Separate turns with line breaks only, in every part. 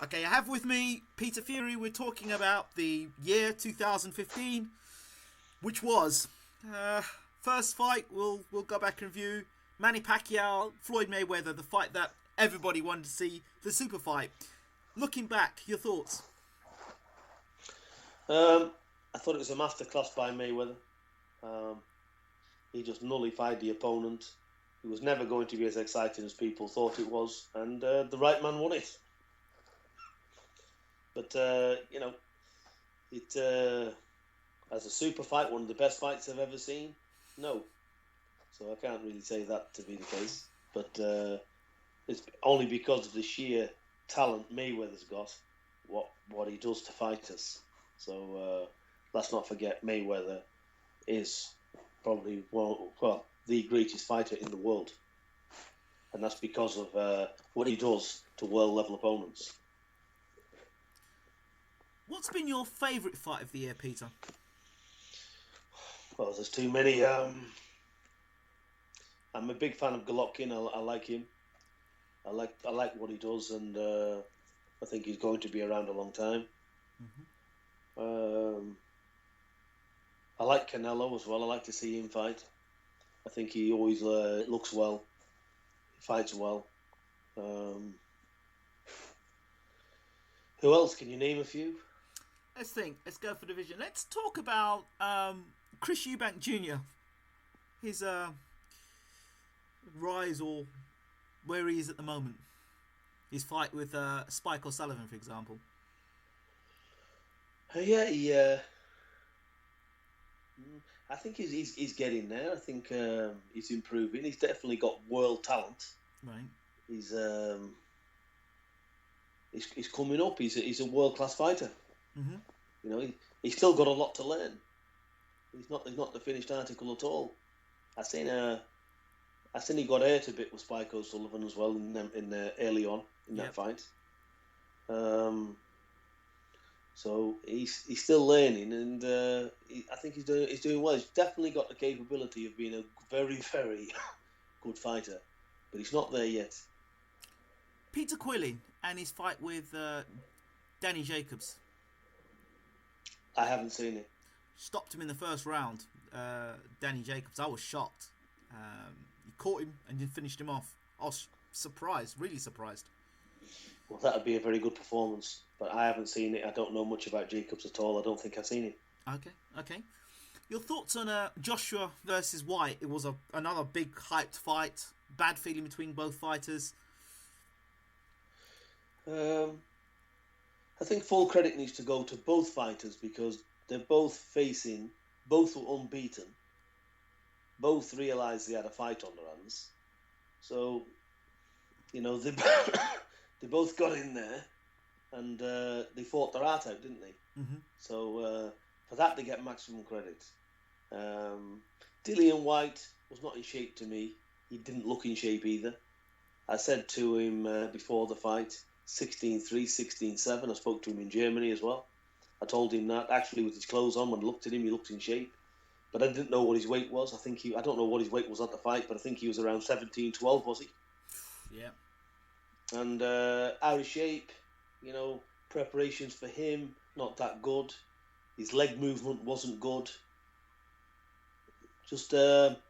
Okay, I have with me Peter Fury. We're talking about the year 2015, which was first fight. We'll go back and review Manny Pacquiao, Floyd Mayweather, the fight that everybody wanted to see, the super fight. Looking back, your thoughts?
I thought it was a masterclass by Mayweather. He just nullified the opponent. It was never going to be as exciting as people thought it was, and the right man won it. But, it as a super fight, one of the best fights I've ever seen, no. So I can't really say that to be the case. But it's only because of the sheer talent Mayweather's got, what he does to fighters. So let's not forget Mayweather is probably the greatest fighter in the world. And that's because of what he does to world-level opponents.
What's been your favourite fight of the year, Peter?
Well, there's too many. I'm a big fan of Golovkin. I like him. I like what he does, and I think he's going to be around a long time. Mm-hmm. I like Canelo as well. I like to see him fight. I think he always looks well, fights well. Who else? Can you name a few?
Let's think. Let's go for division. Let's talk about Chris Eubank Jr. His rise, or where he is at the moment. His fight with Spike O'Sullivan, for example.
I think he's getting there. I think he's improving. He's definitely got world talent.
Right.
He's coming up. He's a world class fighter. Mm-hmm. You know, he's still got a lot to learn. He's not the finished article at all. I seen he got hurt a bit with Spike O'Sullivan as well in early on in that fight. So he's still learning, and I think he's doing well. He's definitely got the capability of being a very, very good fighter, but he's not there yet.
Peter Quillin and his fight with Danny Jacobs.
I haven't seen it.
Stopped him in the first round, Danny Jacobs. I was shocked. He caught him and then finished him off. I was surprised, really surprised.
Well, that would be a very good performance, but I haven't seen it. I don't know much about Jacobs at all. I don't think I've seen it.
Okay. Your thoughts on Joshua versus White? It was another big hyped fight. Bad feeling between both fighters.
I think full credit needs to go to both fighters because they're both were unbeaten. Both realised they had a fight on their hands. So, they they both got in there and they fought their heart out, didn't they? Mm-hmm. So for that they get maximum credit. Dillian White was not in shape to me. He didn't look in shape either. I said to him before the fight, 16-3, 16-7. I spoke to him in Germany as well. I told him that actually with his clothes on. When I looked at him, he looked in shape. But I didn't know what his weight was. I don't know what his weight was at the fight, but I think he was around 17-12, was he?
Yeah.
And out of shape, preparations for him, not that good. His leg movement wasn't good. Just, but,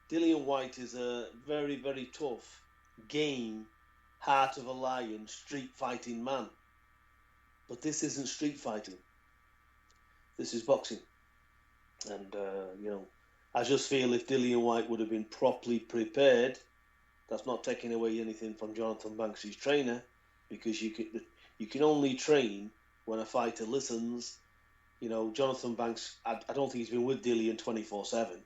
Dillian White is a very, very tough, game, heart of a lion, street fighting man. But this isn't street fighting. This is boxing. And, I just feel if Dillian White would have been properly prepared, that's not taking away anything from Jonathan Banks, his trainer, because you can only train when a fighter listens. Jonathan Banks, I don't think he's been with Dillian 24/7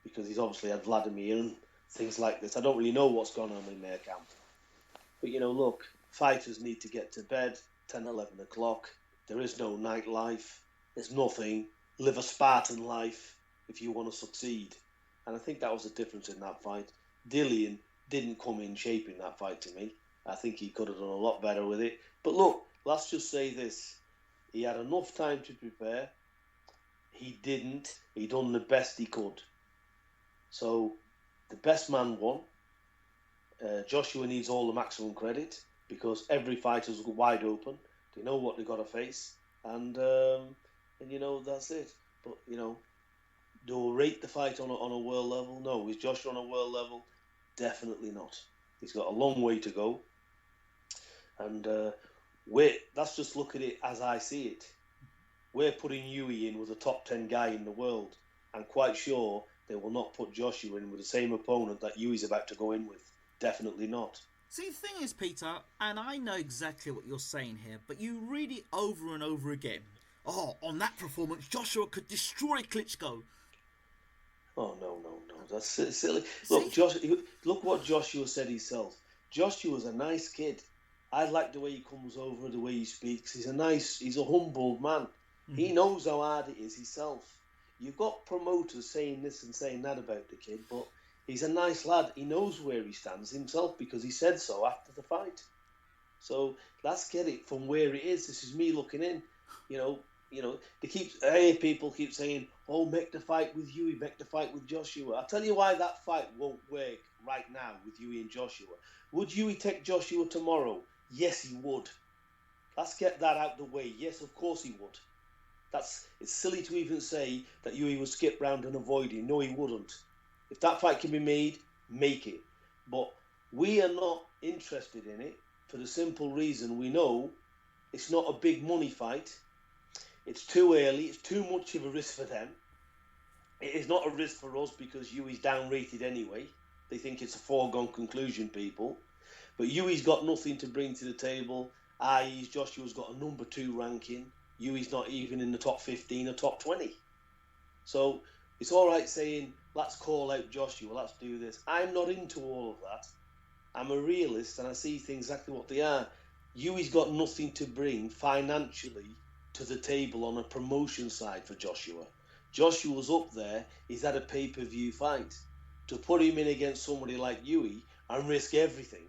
because he's obviously had Vladimir and things like this. I don't really know what's gone on in their camp. But, look, fighters need to get to bed 10, 11 o'clock. There is no nightlife. There's nothing. Live a Spartan life if you want to succeed. And I think that was the difference in that fight. Dillian didn't come in shape in that fight to me. I think he could have done a lot better with it. But look, let's just say this. He had enough time to prepare. He didn't. He done the best he could. So the best man won. Joshua needs all the maximum credit because every fighter's wide open. They know what they've got to face. And that's it. But, do I rate the fight on a world level? No. Is Joshua on a world level? Definitely not. He's got a long way to go. And let's just look at it as I see it. We're putting Yui in with a top 10 guy in the world. I'm quite sure they will not put Joshua in with the same opponent that Yui's about to go in with. Definitely not.
See, the thing is, Peter, and I know exactly what you're saying here, but you read it over and over again. Oh, on that performance, Joshua could destroy Klitschko.
Oh, no. That's silly. Look what Joshua said himself. Joshua's a nice kid. I like the way he comes over, the way he speaks. He's a humble man. Mm-hmm. He knows how hard it is himself. You've got promoters saying this and saying that about the kid, but he's a nice lad. He knows where he stands himself because he said so after the fight. So let's get it from where it is. This is me looking in. I hear people keep saying, "Oh, make the fight with Yui, make the fight with Joshua." I'll tell you why that fight won't work right now with Yui and Joshua. Would Yui take Joshua tomorrow? Yes, he would. Let's get that out the way. Yes, of course he would. It's silly to even say that Yui would skip round and avoid him. No, he wouldn't. If that fight can be made, make it. But we are not interested in it for the simple reason we know it's not a big money fight. It's too early. It's too much of a risk for them. It is not a risk for us because Yui's downrated anyway. They think it's a foregone conclusion, people. But Yui's got nothing to bring to the table, i.e. Joshua's got a number 2 ranking. Yui's not even in the top 15 or top 20. So it's all right saying, let's call out Joshua, let's do this. I'm not into all of that. I'm a realist and I see things exactly what they are. Yui's got nothing to bring financially to the table on a promotion side for Joshua. Joshua's up there, he's had a pay-per-view fight. To put him in against somebody like Yui and risk everything,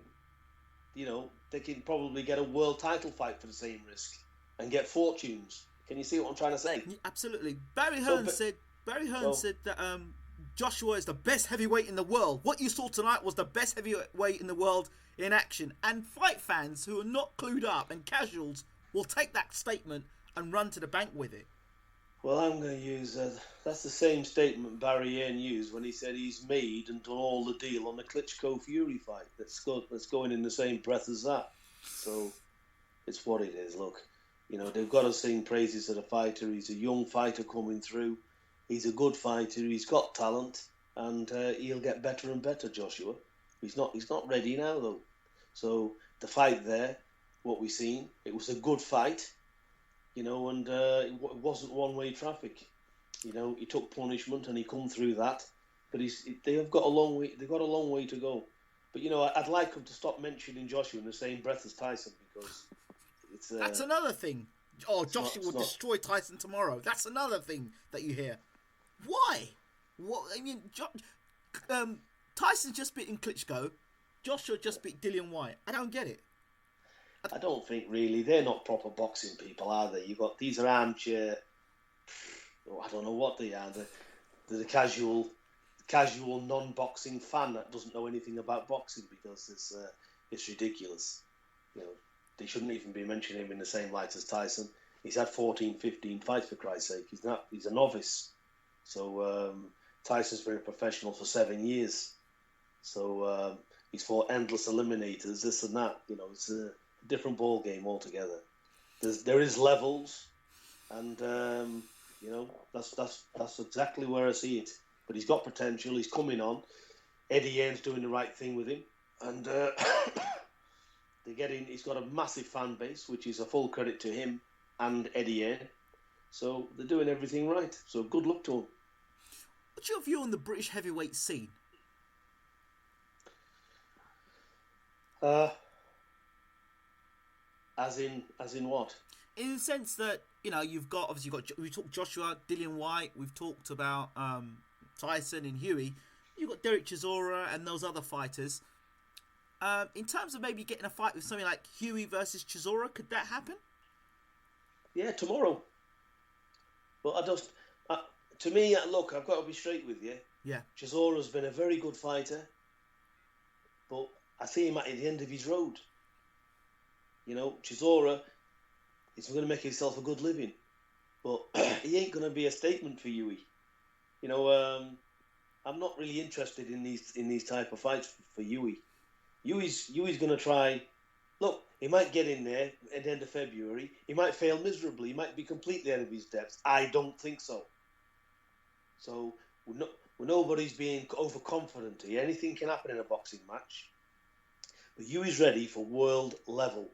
they can probably get a world title fight for the same risk and get fortunes. Can you see what I'm trying to say?
Absolutely. Barry Hearn said that Joshua is the best heavyweight in the world. What you saw tonight was the best heavyweight in the world in action. And fight fans who are not clued up and casuals will take that statement and run to the bank with it.
Well, I'm going to use that's the same statement Barry Hearn used when he said he's made and done all the deal on the Klitschko-Fury fight. That's going in the same breath as that. So it's what it is. Look, they've got to sing praises to the fighter. He's a young fighter coming through. He's a good fighter. He's got talent, and he'll get better and better. Joshua. He's not ready now though. So the fight there, what we've seen, it was a good fight. And it wasn't one-way traffic. He took punishment and he come through that. But they've got a long way. They've got a long way to go. But I'd like him to stop mentioning Joshua in the same breath as Tyson because it's.
That's another thing. Oh, Joshua will destroy Tyson tomorrow. That's another thing that you hear. Why? What? I mean, Tyson just beaten Klitschko. Joshua just beat Dillian Whyte. I don't get it.
I don't think really they're not proper boxing people, are they? These are armchair. I don't know what they are. They're the casual non-boxing fan that doesn't know anything about boxing because it's ridiculous. They shouldn't even be mentioning him in the same light as Tyson. He's had 14, 15 fights for Christ's sake. He's a novice. So Tyson's been a professional for 7 years. So he's fought endless eliminators, this and that. It's a different ball game altogether. There is levels, and that's exactly where I see it. But he's got potential. He's coming on. Eddie Hearn's doing the right thing with him, and he's got a massive fan base, which is a full credit to him and Eddie Hearn. So they're doing everything right. So good luck to him.
What's your view on the British heavyweight scene?
As in what?
In the sense that we talked Joshua, Dillian Whyte. We've talked about Tyson and Huey. You've got Derek Chisora and those other fighters. In terms of maybe getting a fight with something like Huey versus Chisora, could that happen?
Yeah, tomorrow. But to me, look, I've got to be straight with you.
Yeah.
Chisora's been a very good fighter, but I see him at the end of his road. You know, Chisora is going to make himself a good living, but he ain't going to be a statement for Huey. You know, I'm not really interested in these type of fights for Huey. Huey's going to try. Look, he might get in there at the end of February. He might fail miserably. He might be completely out of his depth. I don't think so. So nobody's being overconfident here. Anything can happen in a boxing match. But Huey's ready for world level.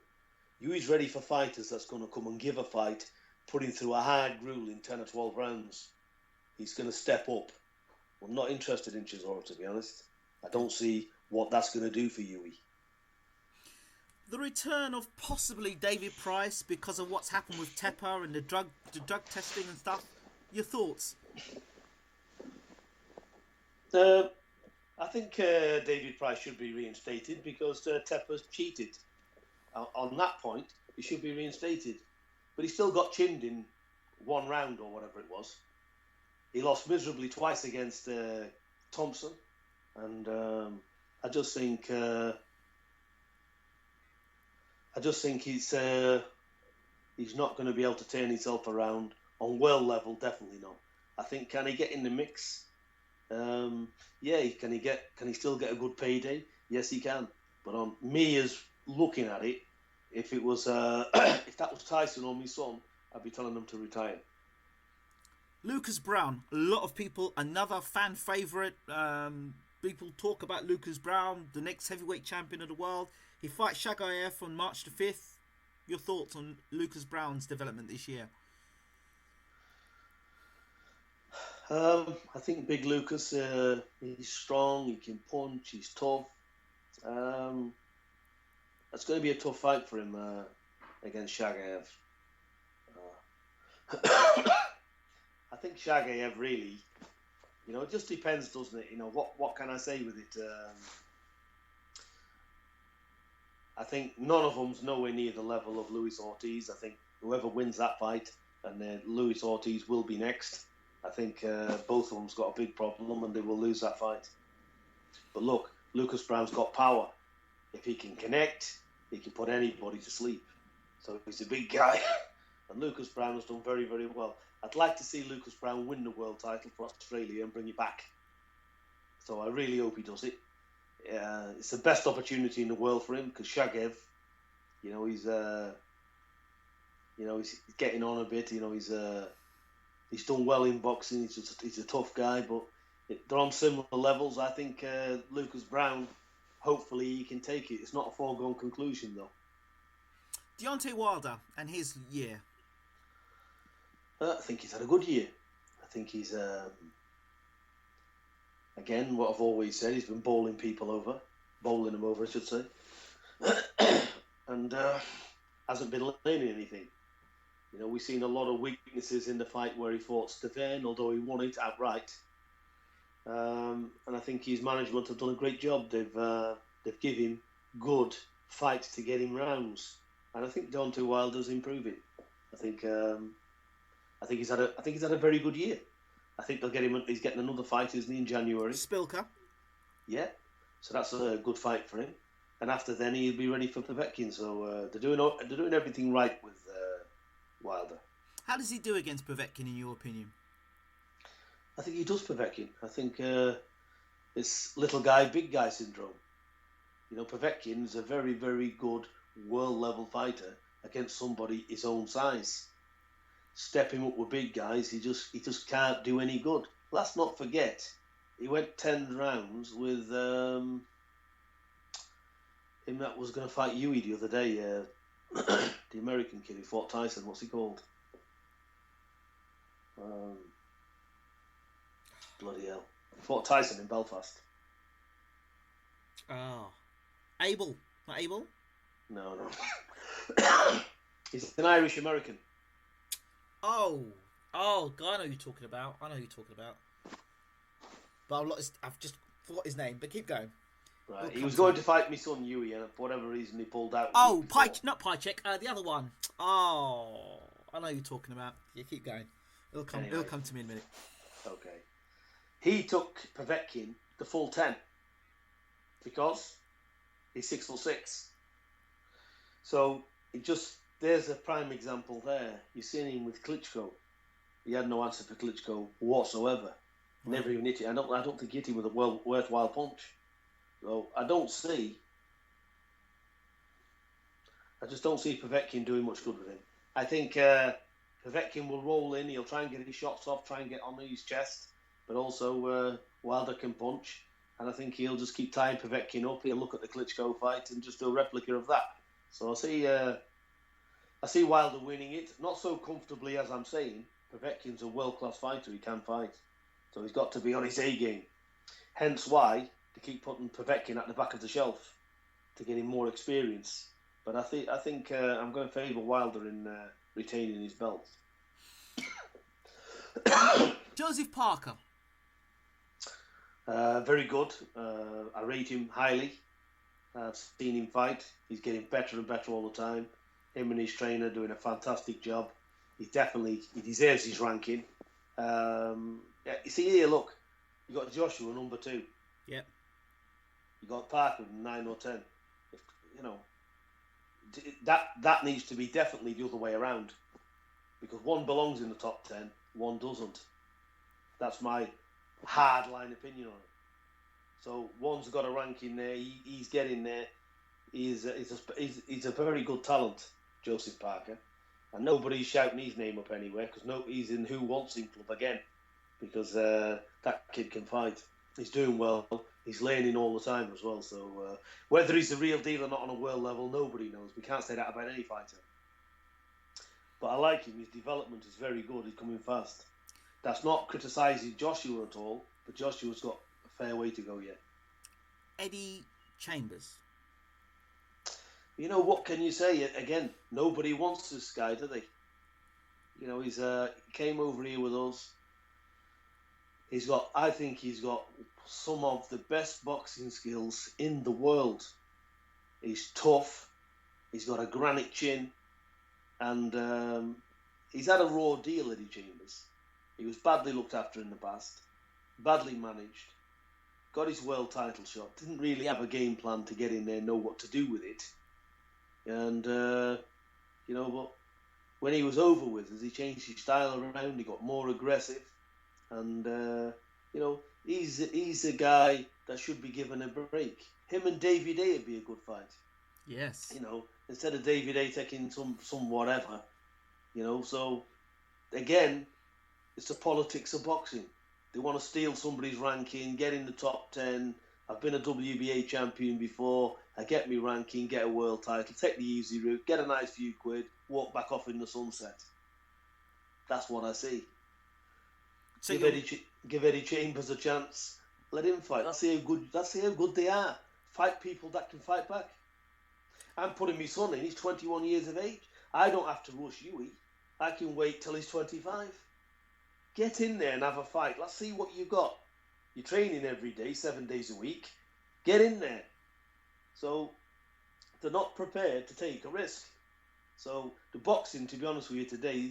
Huey's ready for fighters that's going to come and give a fight, putting through a hard grueling 10 or 12 rounds. He's going to step up. I'm not interested in Chisora, to be honest. I don't see what that's going to do for Huey.
The return of possibly David Price because of what's happened with Tepper and the drug testing and stuff. Your thoughts?
I think David Price should be reinstated because Tepper's cheated. On that point, he should be reinstated. But he still got chinned in one round or whatever it was. He lost miserably twice against Thompson. And I just think he's not going to be able to turn himself around on world level. Definitely not. I think, can he get in the mix? Yeah. Can he still get a good payday? Yes, he can. But on me as looking at it, if it was if that was Tyson or my son, I'd be telling them to retire.
Lucas Browne, a lot of people, another fan favourite. People talk about Lucas Browne, the next heavyweight champion of the world. He fights Shagayev on March the 5th. Your thoughts on Lucas Browne's development this year?
I think Big Lucas, he's strong, he can punch, he's tough. It's going to be a tough fight for him against Shagayev. I think Shagayev really, you know, it just depends, doesn't it? You know, what can I say with it? I think none of them's nowhere near the level of Luis Ortiz. I think whoever wins that fight, and then Luis Ortiz will be next. I think both of them's got a big problem, and they will lose that fight. But look, Lucas Browne's got power. If he can connect, he can put anybody to sleep. So he's a big guy, and Lucas Browne has done very, very well. I'd like to see Lucas Browne win the world title for Australia and bring it back. So I really hope he does it. It's the best opportunity in the world for him because Shagayev, you know, he's getting on a bit. You know, he's done well in boxing. He's a tough guy, but they're on similar levels. I think Lucas Browne, hopefully, he can take it. It's not a foregone conclusion though.
Deontay Wilder and his year.
I think he's had a good year. I think he's, again, what I've always said, he's been bowling them over, I should say. And hasn't been learning anything. You know, we've seen a lot of weaknesses in the fight where he fought Stefan, although he won it outright. And I think his management have done a great job. They've given him good fights to get him rounds. And I think Deontay Wilder's improving. I think he's had a very good year. I think they'll get him. He's getting another fight, isn't he, in January?
Spilka.
Yeah, so that's a good fight for him. And after then, he'll be ready for Povetkin. So they're doing everything right with Wilder.
How does he do against Povetkin, in your opinion?
I think he does Povetkin. I think it's little guy, big guy syndrome. You know, Povetkin is a very, very good world level fighter against somebody his own size. Step him up with big guys, he just can't do any good. Let's not forget, he went 10 rounds with him that was going to fight Huey the other day, the American kid who fought Tyson. What's he called? Bloody hell. He fought Tyson in Belfast.
Oh. Abel. Not Abel?
No. He's an Irish American.
Oh, God, I know who you're talking about. But I've just forgot his name. But keep going.
Right. He was going to fight my son Yui, and for whatever reason he pulled out.
Oh, not Pychek. The other one. Oh, I know who you're talking about. Yeah, keep going. It'll come. Anyway. It'll come to me in a minute.
Okay. He took Povetkin the full 10 because he's 6'6". So there's a prime example there. You've seen him with Klitschko. He had no answer for Klitschko whatsoever. Never even hit it. I don't think he hit him with a worthwhile punch. So I just don't see Povetkin doing much good with him. I think Povetkin will roll in. He'll try and get his shots off, try and get on his chest, but also Wilder can punch. And I think he'll just keep tying Povetkin up. He'll look at the Klitschko fight and just do a replica of that. So I see Wilder winning it, not so comfortably as I'm saying. Povetkin's a world-class fighter. He can fight, so he's got to be on his A game. Hence why to keep putting Povetkin at the back of the shelf to get him more experience. But I think I'm going to favour Wilder in retaining his belt.
Joseph Parker.
Very good. I rate him highly. I've seen him fight. He's getting better and better all the time. Him and his trainer doing a fantastic job. He deserves his ranking. You see here, look, you got Joshua number 2.
Yep.
You got Parker 9 or 10. That needs to be definitely the other way around, because one belongs in the top 10, one doesn't. That's my hardline opinion on it. So one's got a ranking there. He's getting there. He's a very good talent, Joseph Parker, and nobody's shouting his name up anywhere because he's in Who Wants Him club again, because that kid can fight. He's doing well. He's learning all the time as well. So whether he's the real deal or not on a world level, nobody knows. We can't say that about any fighter. But I like him. His development is very good. He's coming fast. That's not criticising Joshua at all, but Joshua's got a fair way to go yet.
Eddie Chambers.
What can you say? Again, nobody wants this guy, do they? He came over here with us. I think he's got some of the best boxing skills in the world. He's tough. He's got a granite chin. And he's had a raw deal, Eddie Chambers. He was badly looked after in the past, badly managed, got his world title shot, didn't really have a game plan to get in there, know what to do with it. And, but when he was over with us, he changed his style around, he got more aggressive. And, he's a guy that should be given a break. Him and Davey Day would be a good fight.
Yes.
Instead of Davey Day taking some whatever, so, again, it's the politics of boxing. They want to steal somebody's ranking, get in the top 10. I've been a WBA champion before. I get me ranking, get a world title, take the easy route, get a nice few quid, walk back off in the sunset. That's what I see. So give Eddie Chambers a chance. Let him fight. Let's see how good they are. Fight people that can fight back. I'm putting my son in. He's 21 years of age. I don't have to rush Yui. I can wait till he's 25. Get in there and have a fight. Let's see what you've got. You're training every day, 7 days a week. Get in there. So they're not prepared to take a risk. So the boxing, to be honest with you today,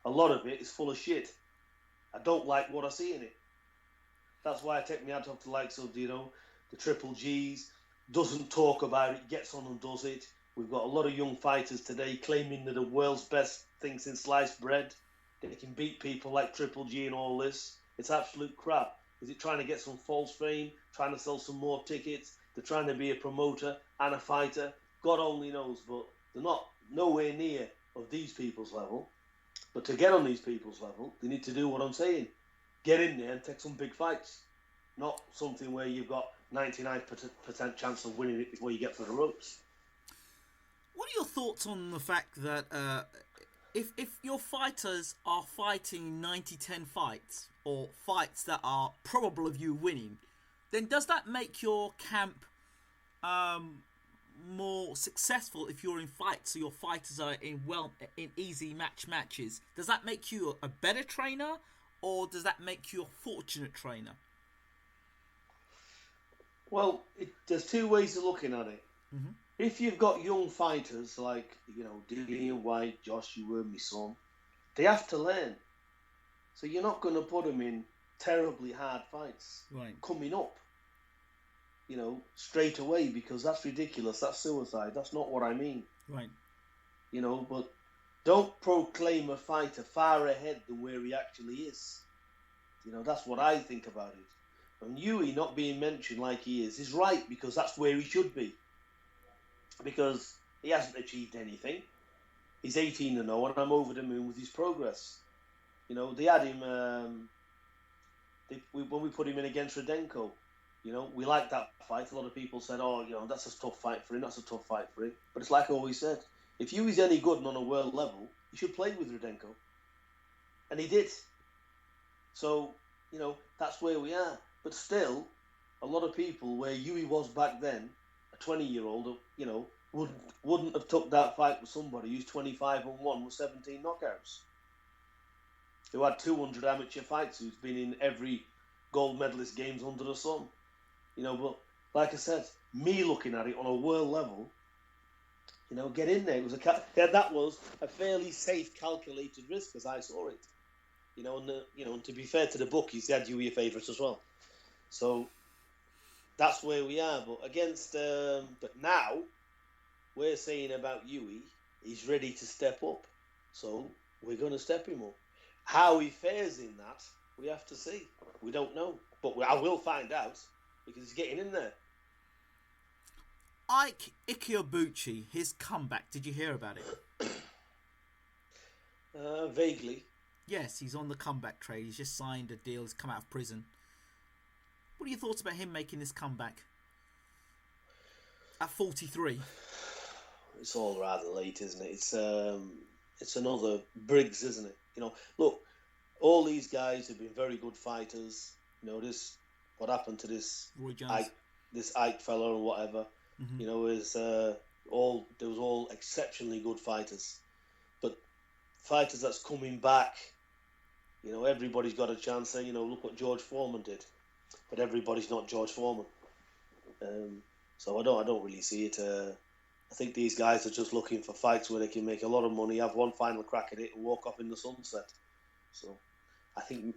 a lot of it is full of shit. I don't like what I see in it. That's why I take my hat off to the likes of, the Triple Gs. Doesn't talk about it, gets on and does it. We've got a lot of young fighters today claiming they're the world's best thing since sliced bread. They can beat people like Triple G and all this. It's absolute crap. Is it trying to get some false fame? Trying to sell some more tickets? They're trying to be a promoter and a fighter? God only knows, but they're nowhere near of these people's level. But to get on these people's level, they need to do what I'm saying. Get in there and take some big fights. Not something where you've got 99% chance of winning it before you get through the ropes.
What are your thoughts on the fact that if your fighters are fighting 90-10 fights, or fights that are probable of you winning, then does that make your camp more successful if you're in fights, so your fighters are in easy matches? Does that make you a better trainer, or does that make you a fortunate trainer?
Well, there's two ways of looking at it.
Mm-hmm.
If you've got young fighters like, Dillian White, Joshua, my son, they have to learn. So you're not going to put them in terribly hard fights coming up, straight away, because that's ridiculous. That's suicide. That's not what I mean.
Right.
But don't proclaim a fighter far ahead than where he actually is. That's what I think about it. And Hughie not being mentioned like he is right, because that's where he should be. Because he hasn't achieved anything. He's 18-0, and I'm over the moon with his progress. They had him when we put him in against Rudenko. We liked that fight. A lot of people said, "Oh, that's a tough fight for him. That's a tough fight for him." But it's like I always said: if Hughie's any good and on a world level, he should play with Rudenko, and he did. So that's where we are. But still, a lot of people where Hughie was back then, a 20-year-old, wouldn't have took that fight with somebody who's 25-1 with 17 knockouts, who had 200 amateur fights, who's been in every gold medalist games under the sun. But like I said, me looking at it on a world level, get in there. That was a fairly safe, calculated risk as I saw it. And to be fair to the bookies, they had Hughie a favourite as well. So that's where we are. But but now we're saying about Hughie, he's ready to step up. So we're going to step him up. How he fares in that, we have to see. We don't know. But I will find out, because he's getting in there.
Ike Ikiobuchi, his comeback, did you hear about it?
Vaguely.
Yes, he's on the comeback trade. He's just signed a deal. He's come out of prison. What are your thoughts about him making this comeback at 43?
It's all rather late, isn't it? It's another Briggs, isn't it? Look, all these guys have been very good fighters. What happened to this
Roy Jones,
this Ike fella or whatever.
Mm-hmm.
There was all exceptionally good fighters, but fighters that's coming back. Everybody's got a chance there. Look what George Foreman did, but everybody's not George Foreman. So I don't really see it. I think these guys are just looking for fights where they can make a lot of money, have one final crack at it, and walk off in the sunset. So I think,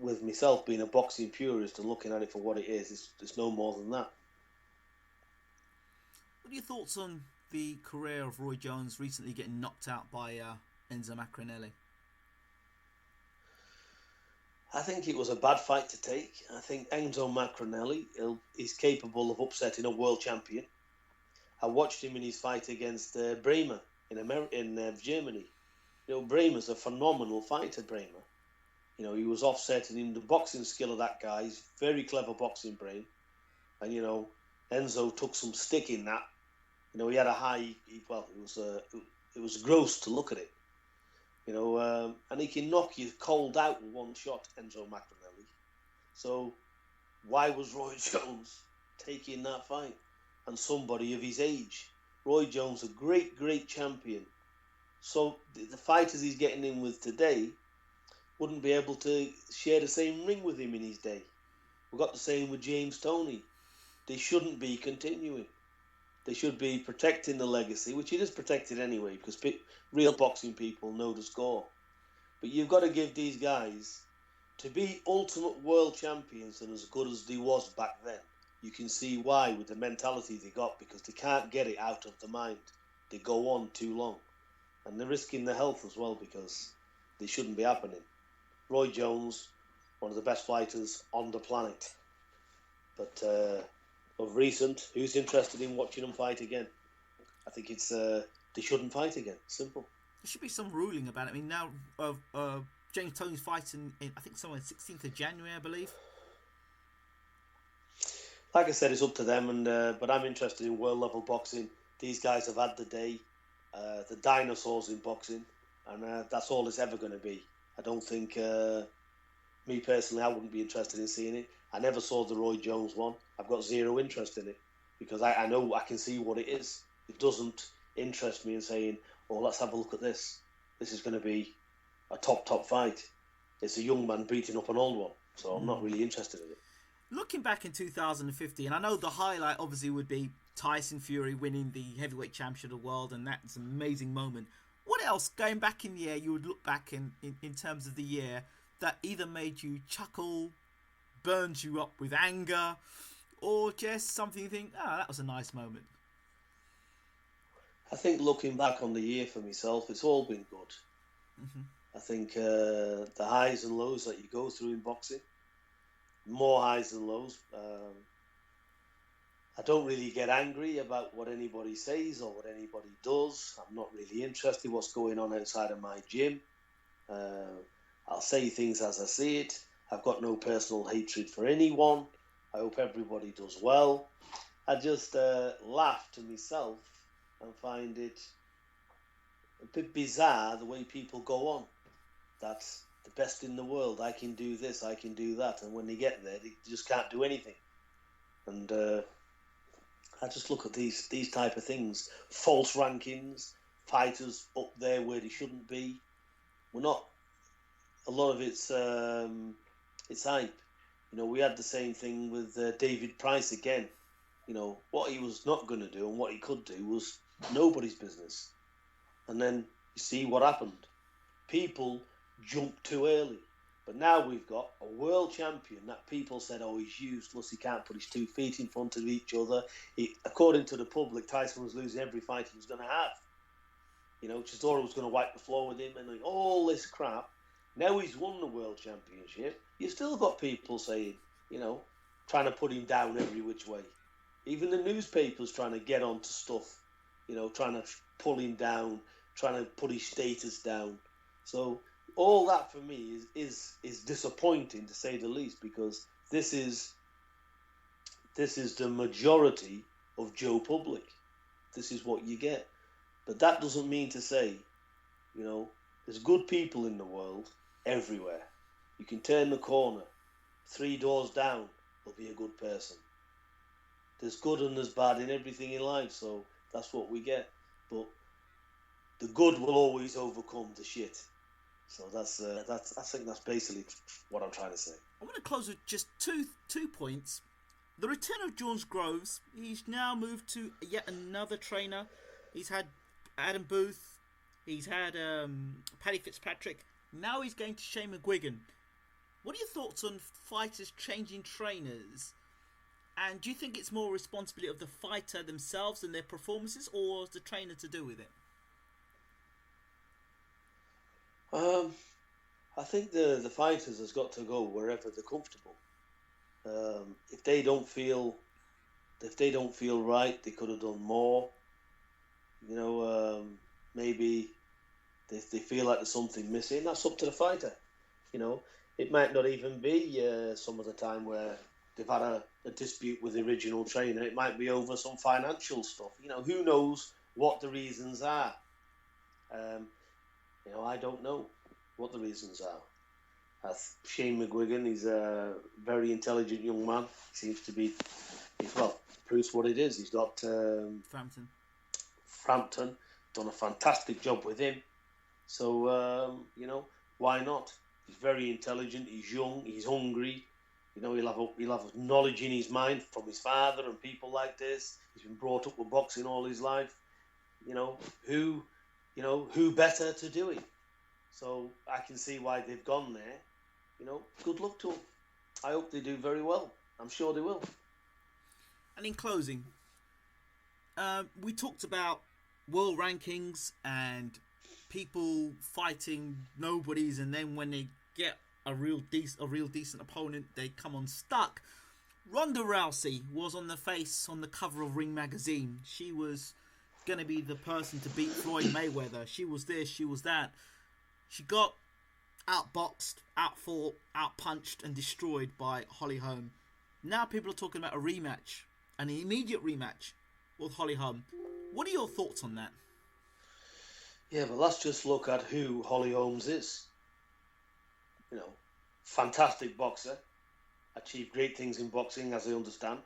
with myself being a boxing purist and looking at it for what it is, it's no more than that.
What are your thoughts on the career of Roy Jones recently getting knocked out by Enzo Maccarinelli?
I think it was a bad fight to take. I think Enzo Maccarinelli is capable of upsetting a world champion. I watched him in his fight against Bremer in Germany. Bremer's a phenomenal fighter, Bremer. He was offsetting in the boxing skill of that guy. He's very clever boxing brain. And, Enzo took some stick in that. He had a high... it was gross to look at it. And he can knock you cold out with one shot, Enzo Maccarinelli. So why was Roy Jones taking that fight? And somebody of his age. Roy Jones, a great, great champion. So the fighters he's getting in with today wouldn't be able to share the same ring with him in his day. We've got the same with James Toney. They shouldn't be continuing. They should be protecting the legacy, which it is protected anyway, because real boxing people know the score. But you've got to give these guys, to be ultimate world champions and as good as they was back then, you can see why with the mentality they got, because they can't get it out of the mind. They go on too long. And they're risking their health as well, because they shouldn't be happening. Roy Jones, one of the best fighters on the planet. But of recent, who's interested in watching them fight again? I think it's they shouldn't fight again. Simple.
There should be some ruling about it. I mean, now James Toney's fighting in, I think, somewhere 16th of January, I believe.
Like I said, it's up to them, and but I'm interested in world level boxing. These guys have had the day, the dinosaurs in boxing, and that's all it's ever going to be. I don't think, me personally, I wouldn't be interested in seeing it. I never saw the Roy Jones one. I've got zero interest in it, because I know I can see what it is. It doesn't interest me in saying, "Oh, let's have a look at this. This is going to be a top fight." It's a young man beating up an old one, so I'm not really interested in it.
Looking back in 2015, I know the highlight obviously would be Tyson Fury winning the heavyweight championship of the world, and that's an amazing moment. What else, going back in the year, you would look back in terms of the year that either made you chuckle, burns you up with anger, or just something you think, that was a nice moment?
I think looking back on the year for myself, it's all been good.
Mm-hmm.
I think the highs and lows that you go through in boxing, more highs than lows. I don't really get angry about what anybody says or what anybody does. I'm not really interested in what's going on outside of my gym. I'll say things as I see it. I've got no personal hatred for anyone. I hope everybody does well. I just laugh to myself and find it a bit bizarre the way people go on. That's the best in the world. I can do this, I can do that. And when they get there, they just can't do anything. And I just look at these type of things. False rankings, fighters up there where they shouldn't be. We're not. A lot of it's hype. We had the same thing with David Price again. What he was not going to do and what he could do was nobody's business. And then you see what happened. People jumped too early. But now we've got a world champion that people said, he's useless, he can't put his 2 feet in front of each other. According to the public, Tyson was losing every fight he was going to have. Chisora was going to wipe the floor with him and all this crap. Now he's won the world championship. You've still got people saying, trying to put him down every which way. Even the newspapers trying to get onto stuff, trying to pull him down, trying to put his status down. So all that for me is disappointing, to say the least, because this is the majority of Joe Public. This is what you get. But that doesn't mean to say, there's good people in the world everywhere. You can turn the corner, 3 doors down, there'll be a good person. There's good and there's bad in everything in life, so that's what we get. But the good will always overcome the shit. So I think that's basically what I'm trying to say.
I'm going to close with just two points. The return of George Groves. He's now moved to yet another trainer. He's had Adam Booth. He's had Paddy Fitzpatrick. Now he's going to Shane McGuigan. What are your thoughts on fighters changing trainers? And do you think it's more responsibility of the fighter themselves and their performances, or is the trainer to do with it?
I think the fighters has got to go wherever they're comfortable. If they don't feel right, they could have done more. Maybe they feel like there's something missing. That's up to the fighter. It might not even be some of the time where they've had a dispute with the original trainer. It might be over some financial stuff. Who knows what the reasons are. I don't know what the reasons are. Shane McGuigan, he's a very intelligent young man. He seems to be, proves what it is. He's got Frampton, done a fantastic job with him. So, why not? He's very intelligent, he's young, he's hungry. He'll have knowledge in his mind from his father and people like this. He's been brought up with boxing all his life. Who better to do it? So I can see why they've gone there. Good luck to them. I hope they do very well. I'm sure they will.
And in closing, we talked about world rankings and people fighting nobodies, and then when they get a real decent opponent, they come unstuck. Ronda Rousey was on the cover of Ring magazine. She was going to be the person to beat Floyd Mayweather. She was this, she was that. She got outboxed, outfought, outpunched and destroyed by Holly Holm. Now people are talking about a rematch, an immediate rematch with Holly Holm. What are your thoughts on that?
Yeah, but let's just look at who Holly Holmes is. Fantastic boxer, achieved great things in boxing, as I understand.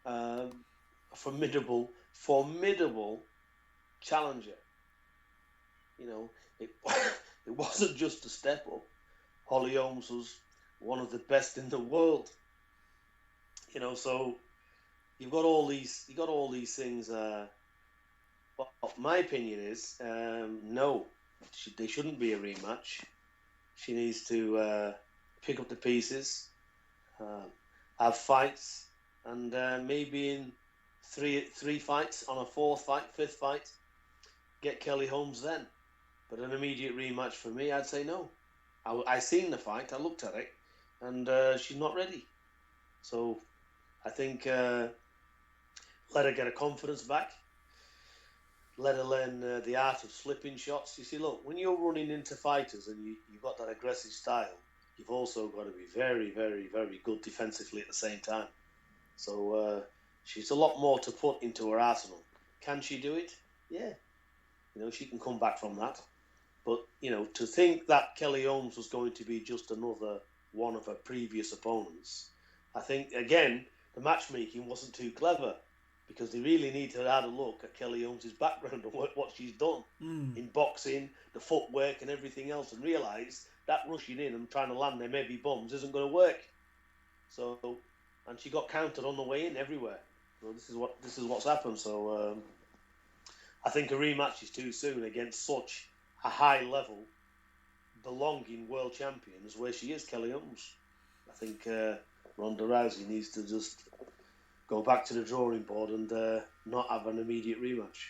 A formidable challenger. It wasn't just a step up. Holly Holmes was one of the best in the world. So you've got all these things. But my opinion is, no, they shouldn't be a rematch. She needs to pick up the pieces, have fights, and maybe in three fights, on a fourth fight, fifth fight, get Kelly Holmes then. But an immediate rematch for me, I'd say no. I seen the fight, I looked at it, and she's not ready. So I think let her get her confidence back. Let her learn the art of slipping shots. You see, look, when you're running into fighters and you've got that aggressive style, you've also got to be very, very, very good defensively at the same time. So she's a lot more to put into her arsenal. Can she do it? Yeah. She can come back from that. But, to think that Kelly Holmes was going to be just another one of her previous opponents, I think, again, the matchmaking wasn't too clever, because they really need to have a look at Kelly Holmes' background and what she's done in boxing, the footwork and everything else, and realise that rushing in and trying to land them heavy bombs isn't going to work. So, and she got countered on the way in everywhere. So this is what's happened. So I think a rematch is too soon against such a high level, belonging world champion as where she is, Kelly Holmes. I think Ronda Rousey needs to just go back to the drawing board and not have an immediate rematch.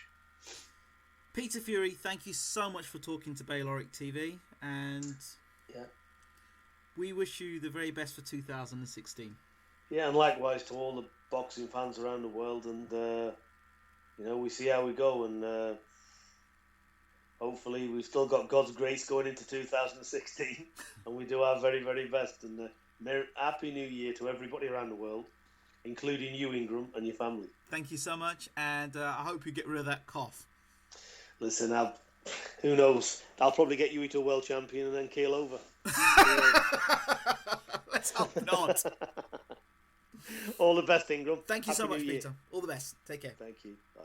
Peter Fury, thank you so much for talking to Bayloric TV, and we wish you the very best for 2016.
Yeah, and likewise to all the boxing fans around the world, and we see how we go, and hopefully we've still got God's grace going into 2016, and we do our very, very best. And Happy New Year to everybody around the world, including you, Ingram, and your family.
Thank you so much, and I hope you get rid of that cough.
Listen, who knows? I'll probably get you into a world champion and then keel over.
Let's hope not.
All the best, Ingram.
Thank you
Happy
so much,
New Year.
Peter. All the best. Take care.
Thank you. Bye.